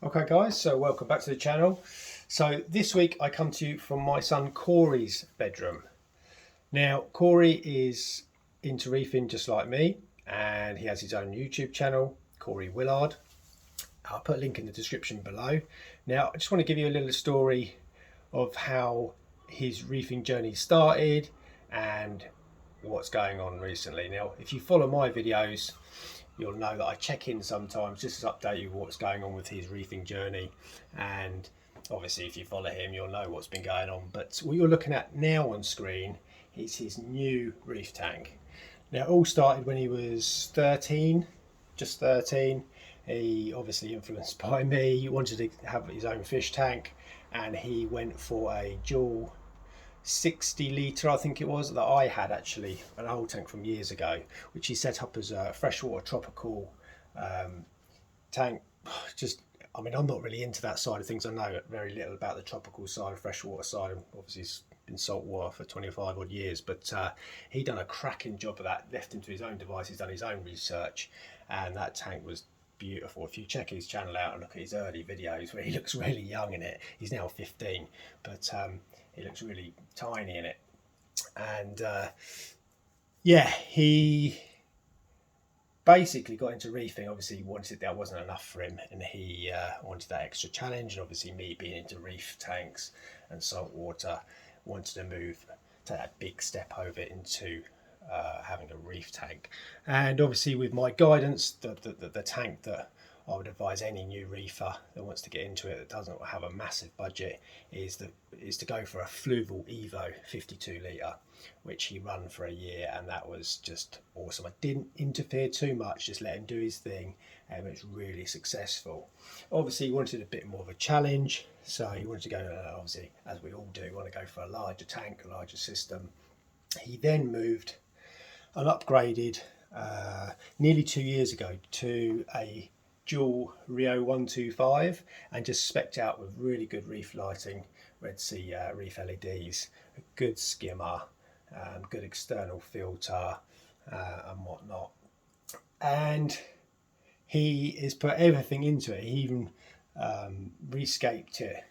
Okay guys, so welcome back to the channel. So this week I come to you from my son Corey's bedroom. Now Corey is into reefing just like me, and he has his own YouTube channel, Corey Willard. I'll put a link in the description below. Now I just want to give you a little story of how his reefing journey started and what's going on recently. Now if you follow my videos, you'll know that I check in sometimes just to update you what's going on with his reefing journey, and obviously if you follow him you'll know what's been going on. But what you're looking at now on screen is his new reef tank. Now it all started when he was 13, just 13. He obviously influenced by me, he wanted to have his own fish tank, and he went for a dual 60 litre, I think it was, that I had actually, an old tank from years ago, which he set up as a freshwater tropical tank. I mean, I'm not really into that side of things. I know very little about the tropical side, freshwater side. Obviously, he's been saltwater for 25 odd years, but he done a cracking job of that, left him to his own device. He's done his own research, and that tank was beautiful. If you check his channel out and look at his early videos where he looks really young in it, he's now 15, but he looks really tiny in it. And yeah, he basically got into reefing. Obviously he wanted, that wasn't enough for him, and he wanted that extra challenge. And obviously me being into reef tanks and saltwater, wanted to move to that big step over into having a reef tank. And obviously with my guidance, the tank that I would advise any new reefer that wants to get into it, that doesn't have a massive budget, is to go for a Fluval Evo 52 litre, which he ran for a year, and that was just awesome. I didn't interfere too much, just let him do his thing, and it was really successful. Obviously he wanted a bit more of a challenge, so he wanted to go, obviously as we all do, want to go for a larger tank, a larger system. He then moved and upgraded nearly 2 years ago to a dual Rio 125, and just specced out with really good reef lighting, Red Sea reef LEDs, a good skimmer, good external filter, and whatnot. And he has put everything into it. He even rescaped it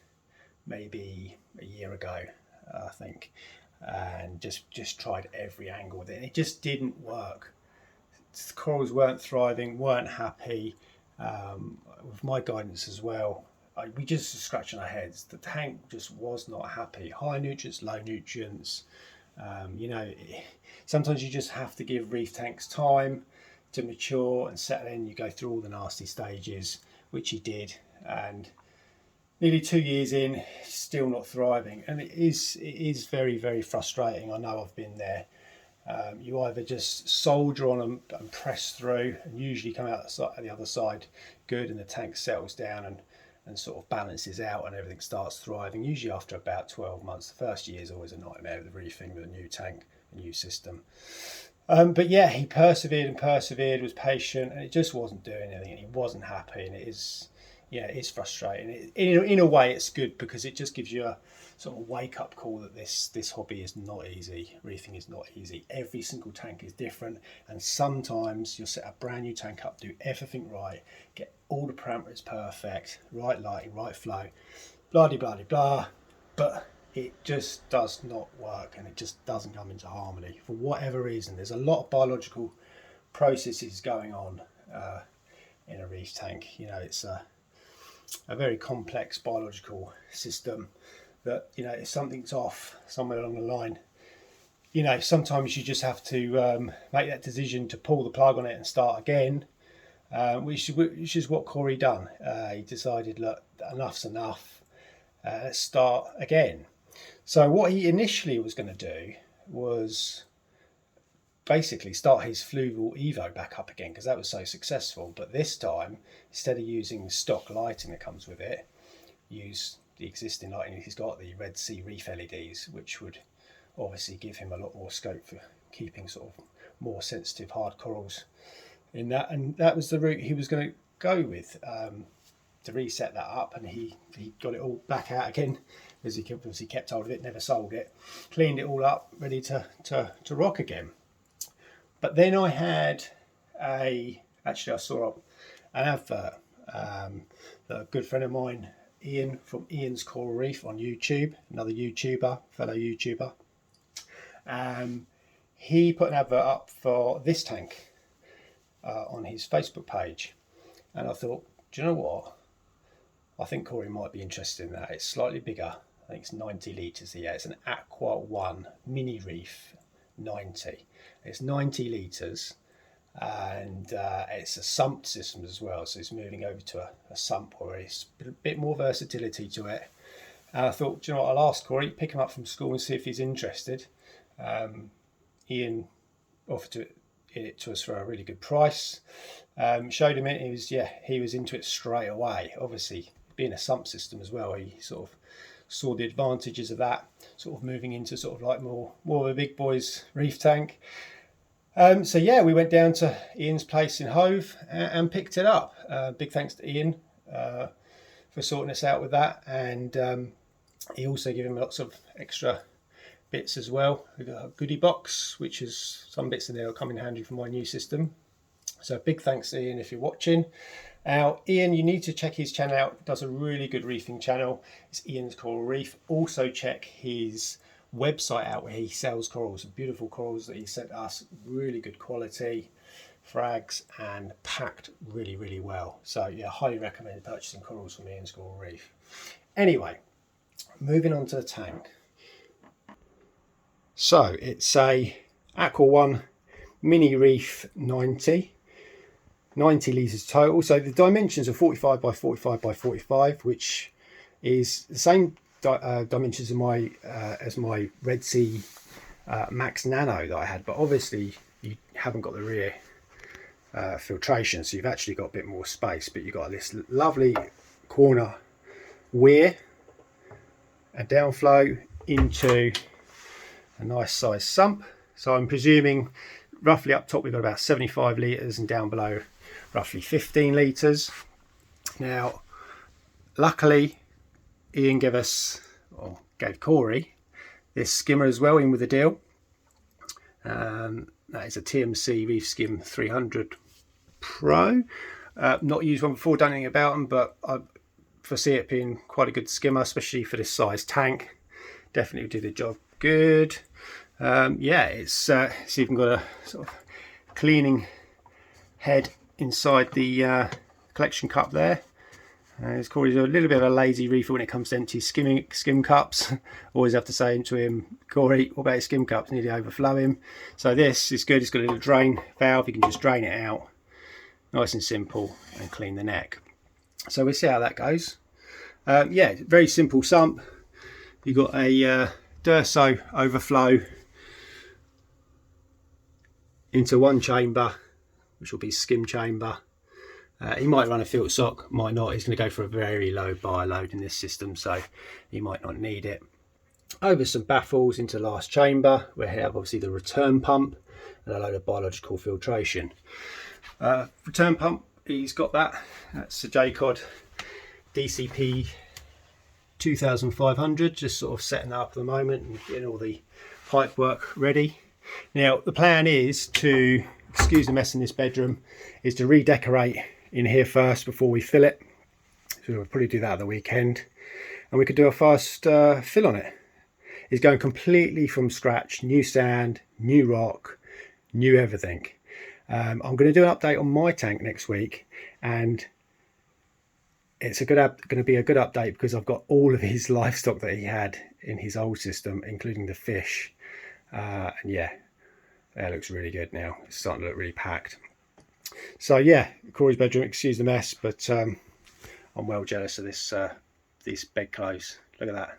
maybe a year ago, I think, and just tried every angle with it. It just didn't work. The corals weren't thriving, weren't happy. With my guidance as well, we just scratching our heads. The tank just was not happy. High nutrients, low nutrients. Sometimes you just have to give reef tanks time to mature and settle in. You go through all the nasty stages, which he did, and nearly 2 years in, still not thriving. And it is very, very frustrating. I know, I've been there. You either just soldier on and press through, and usually come out the other side good, and the tank settles down and sort of balances out, and everything starts thriving, usually after about 12 months. The first year is always a nightmare with the reefing, with a new tank, a new system. But yeah, he persevered and persevered, was patient, and it just wasn't doing anything, and he wasn't happy. And it's frustrating. In a way it's good, because it just gives you a sort of wake up call that this hobby is not easy. Reefing is not easy. Every single tank is different, and sometimes you'll set a brand new tank up, do everything right, get all the parameters perfect, right lighting, right flow, blah de blah de blah, but it just does not work, and it just doesn't come into harmony for whatever reason. There's a lot of biological processes going on in a reef tank. It's a very complex biological system that, if something's off somewhere along the line, sometimes you just have to make that decision to pull the plug on it and start again, which is what Corey done. He decided, look, enough's enough, let's start again. So what he initially was going to do was basically start his Fluval Evo back up again, because that was so successful. But this time, instead of using stock lighting that comes with it, use the existing lighting he's got, the Red Sea reef LEDs, which would obviously give him a lot more scope for keeping sort of more sensitive hard corals in that. And that was the route he was going to go with, to reset that up. And he got it all back out again, as he obviously kept hold of it, never sold it, cleaned it all up, ready to rock again. But then I saw an advert A good friend of mine, Ian from Ian's Coral Reef on YouTube, another YouTuber, fellow YouTuber. He put an advert up for this tank on his Facebook page, and I thought, do you know what? I think Corey might be interested in that. It's slightly bigger. I think it's 90 litres. Yeah, it's an Aqua 1 Mini Reef 90. It's 90 litres, and it's a sump system as well. So it's moving over to a sump, or it's a bit more versatility to it. And I thought, do you know what? I'll ask Corey, pick him up from school and see if he's interested. Ian offered it to us for a really good price. Showed him it. He was into it straight away. Obviously, being a sump system as well, he sort of saw the advantages of that, sort of moving into sort of like more of a big boys reef tank. So yeah, we went down to Ian's place in Hove and picked it up. Big thanks to Ian for sorting us out with that, and he also gave him lots of extra bits as well. We got a goodie box, which is some bits in there will come in handy for my new system. So big thanks to Ian if you're watching. Now, Ian, you need to check his channel out. He does a really good reefing channel. It's Ian's Coral Reef. Also check his website out where he sells corals, beautiful corals that he sent us, really good quality, frags, and packed really, really well. So yeah, highly recommend purchasing corals from Ian's Coral Reef. Anyway, moving on to the tank. So it's a Aqua 1 Mini Reef 90 litres total. So the dimensions are 45 by 45 by 45, which is the same dimensions as my Red Sea Max Nano that I had, but obviously you haven't got the rear filtration, so you've actually got a bit more space, but you've got this lovely corner weir and downflow into a nice size sump. So I'm presuming roughly up top we've got about 75 litres and down below roughly 15 litres. Now luckily Ian gave Corey this skimmer as well in with the deal. That is a TMC Reef Skim 300 Pro. Not used one before, don't know anything about them, but I foresee it being quite a good skimmer, especially for this size tank. Definitely do the job good. Yeah, it's even got a sort of cleaning head inside the collection cup there. It's Corey's a little bit of a lazy reefer when it comes to empty skim cups. Always have to say to him, Corey, what about your skim cups? Nearly overflowing. So this is good. It's got a little drain valve. You can just drain it out, nice and simple, and clean the neck. So we'll see how that goes. Yeah, very simple sump. You've got a Durso overflow into one chamber, which will be skim chamber. He might run a filter sock, might not. He's going to go for a very low bar load in this system, so he might not need it. Over some baffles into last chamber, where we have obviously the return pump and a load of biological filtration. Return pump, he's got that. That's a J-Cod DCP 2500, just sort of setting that up at the moment and getting all the pipe work ready. Now the plan is to, excuse the mess in this bedroom, is to redecorate in here first before we fill it. So we'll probably do that at the weekend, and we could do a fast fill on it. It's going completely from scratch, new sand, new rock, new everything. I'm going to do an update on my tank next week, and it's going to be a good update because I've got all of his livestock that he had in his old system, including the fish. And yeah, that looks really good now. It's starting to look really packed. So yeah, Corey's bedroom, excuse the mess, but I'm well jealous of this these bedclothes. Look at that.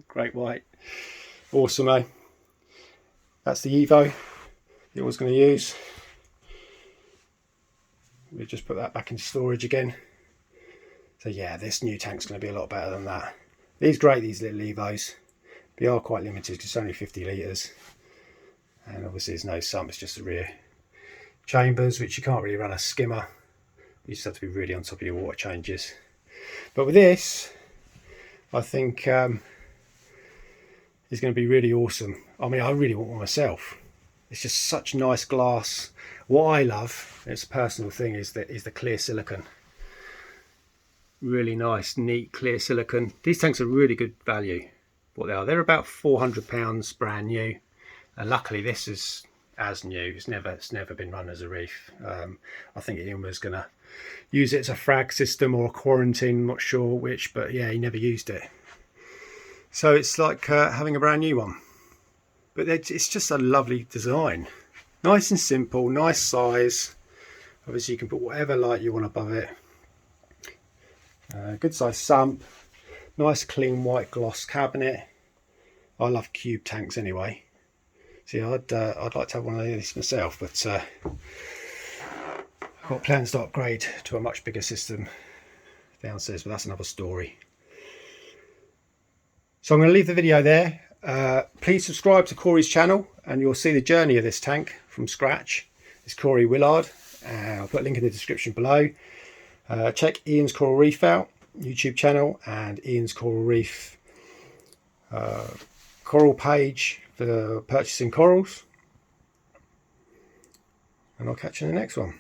Great white. Awesome, eh? That's the Evo it was going to use. We'll just put that back into storage again. So yeah, this new tank's going to be a lot better than that. These great, these little Evos. They are quite limited because it's only 50 litres. And obviously there's no sump, it's just the rear chambers, which you can't really run a skimmer. You just have to be really on top of your water changes. But with this, I think it's going to be really awesome. I mean, I really want one myself. It's just such nice glass. What I love, it's a personal thing, is the clear silicone. Really nice, neat, clear silicone. These tanks are really good value. What they are, they're about £400 brand new. And luckily this is as new. It's never been run as a reef. I think Ian was gonna use it as a frag system or a quarantine, not sure which, but yeah, he never used it. So it's like having a brand new one. But it's just a lovely design. Nice and simple, nice size. Obviously you can put whatever light you want above it. Good size sump, nice clean white gloss cabinet. I love cube tanks anyway. See, I'd like to have one of these myself, but I've got plans to upgrade to a much bigger system downstairs, but that's another story. So I'm going to leave the video there. Please subscribe to Corey's channel and you'll see the journey of this tank from scratch. It's Corey Willard. I'll put a link in the description below. Check Ian's Coral Reef out, YouTube channel, and Ian's Coral Reef coral page for purchasing corals. And I'll catch you in the next one.